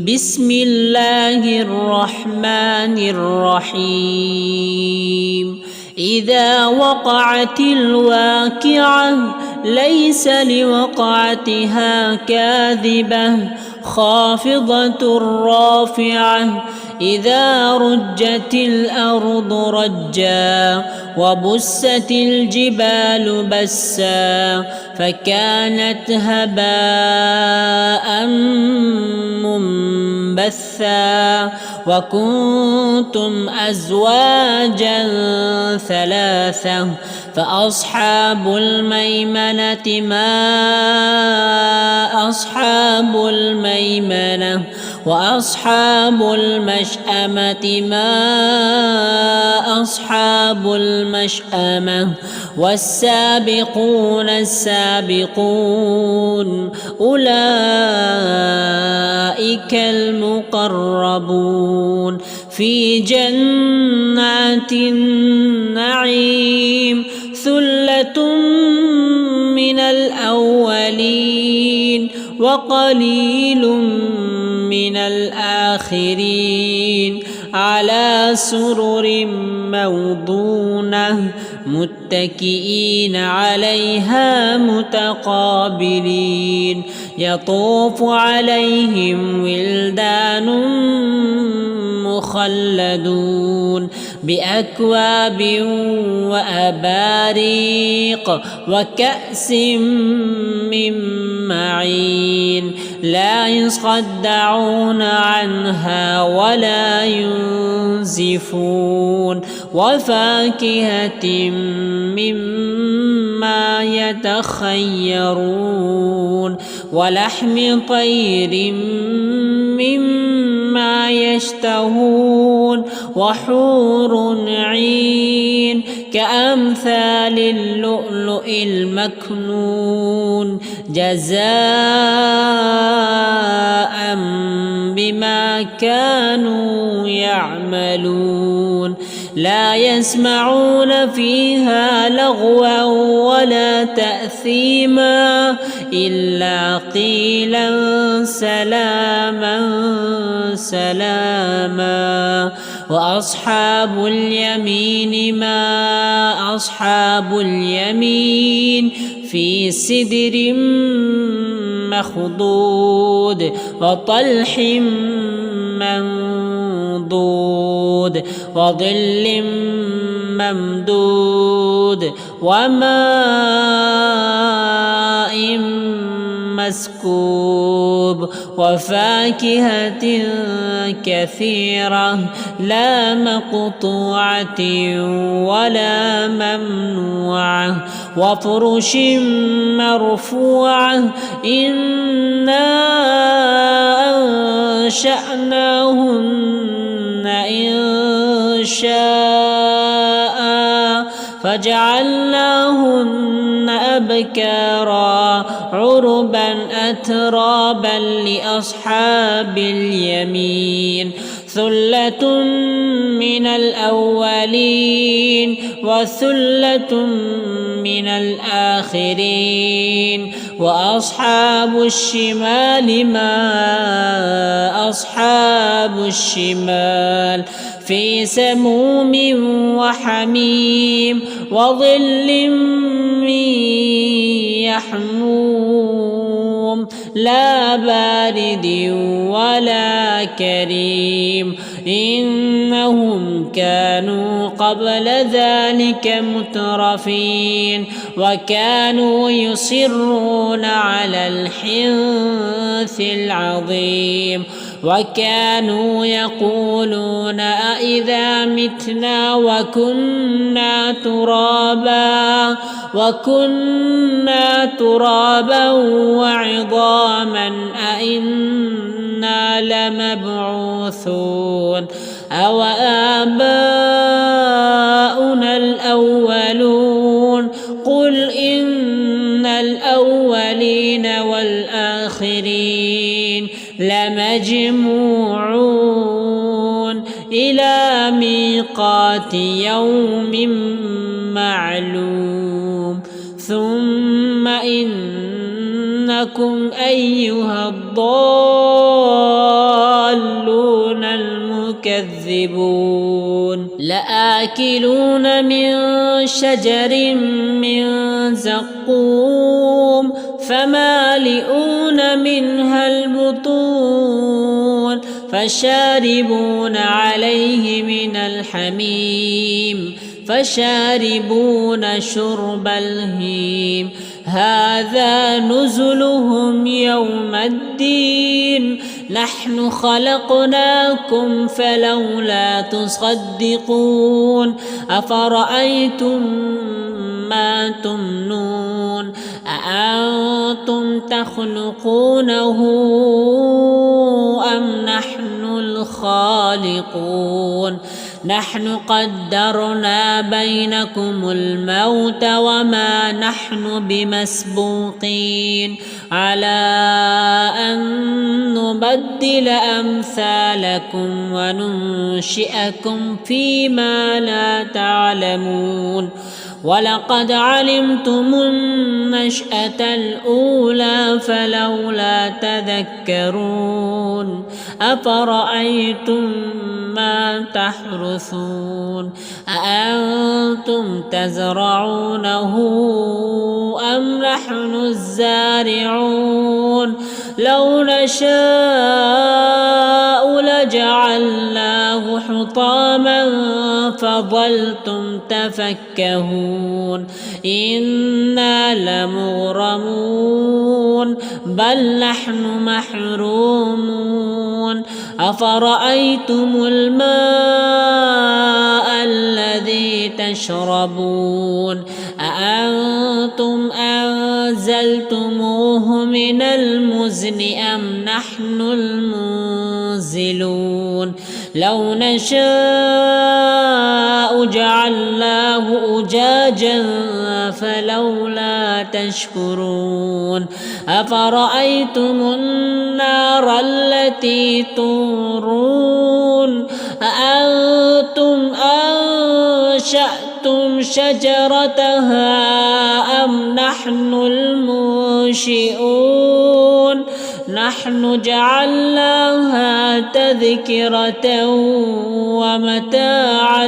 بسم الله الرحمن الرحيم إذا وقعت الواقعة ليس لوقعتها كاذبة خافضة رافعة إذا رجت الأرض رجا وبست الجبال بسا فكانت هباء منبثا وكنتم أزواجا ثلاثة فأصحاب الميمنة ما أصحاب الميمنة وأصحاب المشأمة ما أصحاب المشأمة والسابقون السابقون أولئك المقربون في جنات النعيم ثلة من الأولين وقليل من الآخرين على سرر موضونة متكئين عليها متقابلين يطوف عليهم ولدان مخلدون بأكواب وأباريق وكأس من معين لا يصدعون عنها ولا ينزفون وفاكهة مما يتخيرون ولحم طير مما يشتهون وحور عين كأمثال اللؤلؤ المكنون جزاء بما كانوا يعملون لا يسمعون فيها لغوا ولا تأثيما إلا قيلا سلاما سلاما وأصحاب اليمين ما أصحاب اليمين في سدر مخضود وطلح منضود وظل ممدود وماء مسكوب وفاكهة كثيرة لا مقطوعة ولا ممنوعة وفرش مرفوعة إنا أنشأناهن إن شاء فجعلناهن أبكارا عربا أترابا لأصحاب اليمين ثلة من الأولين وثلة من الآخرين وأصحاب الشمال ما أصحاب الشمال في سموم وحميم وظل من يحموم لا بارد ولا كريم إنهم كانوا قبل ذلك مترفين وكانوا يصرون على الحنث العظيم وكانوا يقولون أإذا متنا وكنا ترابا وعظاما أإنا لمبعوثون أو آباؤنا الأولون قل إن الأولين والآخرين لمجموعون إلى ميقات يوم معلوم ثم إنكم أيها الضالون تكذبون لآكلون من شجر من زقوم فمالئون منها البطون فشاربون عليه من الحميم فشاربون شرب الهيم هذا نزلهم يوم الدين نحن خلقناكم فلولا تصدقون أفرأيتم ما تمنون أأنتم تخلقونه أم نحن الخالقون نحن قدرنا بينكم الموت وما نحن بمسبوقين على أن نبدل أمثالكم وننشئكم فيما لا تعلمون ولقد علمتم النشأة الأولى فلولا تذكرون أفرأيتم ما تحرثون أأنتم تزرعونه أم نحن الزارعون لو نشاء لجعلناه حطاما فظلتم تفكهون إنا لمغرمون بل نحن محرومون أفرأيتم الماء الذي تشربون أأنتم أنزلتموه من المزن أم نحن المنزلون لو نشاء جعلناه أجاجا فلولا تشكرون أفرأيتم النار التي تورون أأنتم أنشأتم شجرتها أم نحن المنشئون نحن جعلناها تذكرة ومتاعا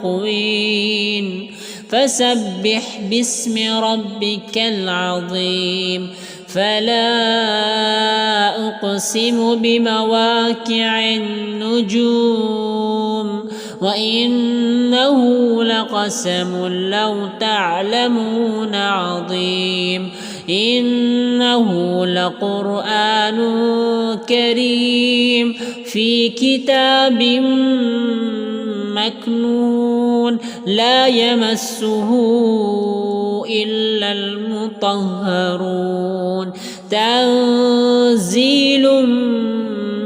للمقوين فسبح باسم ربك العظيم فلا أقسم بمواقع النجوم وإنه لقسم لو تعلمون عظيم إنه لقرآن كريم في كتاب مكنون لا يمسه إلا المطهرون تنزيل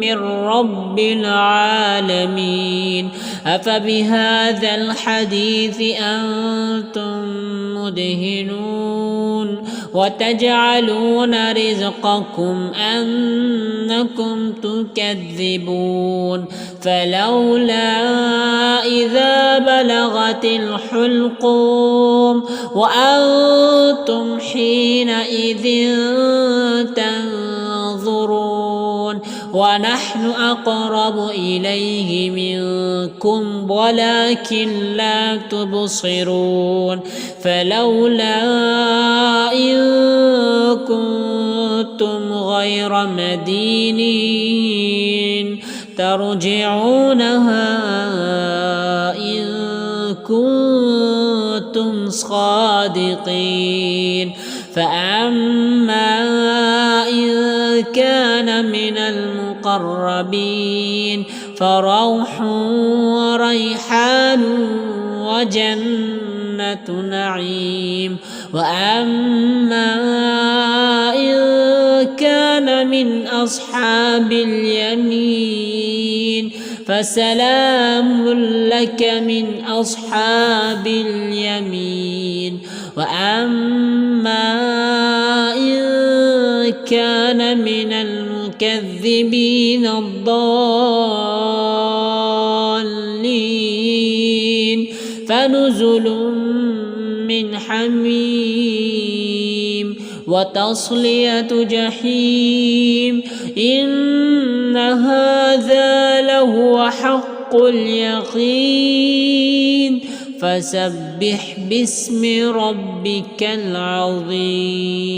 من رب العالمين أفبهذا الحديث أنتم مدهنون وتجعلون رزقكم أنكم تكذبون فلولا إذا بلغت الحلقوم وأنتم حينئذ تنظرون ونحن أقرب إليه منكم ولكن لا تبصرون فلولا إن كنتم غير مدينين ترجعونها إن كنتم صادقين فأما إن كان من المقربين فروح وريحان وجنة نعيم وأما إن كان من أصحاب اليمين فسلام لك من أصحاب اليمين وأما إن كان من المكذبين الضالين فنزل من حميم وتصلية جحيم إن هذا هو حق اليقين فسبح باسم ربك العظيم.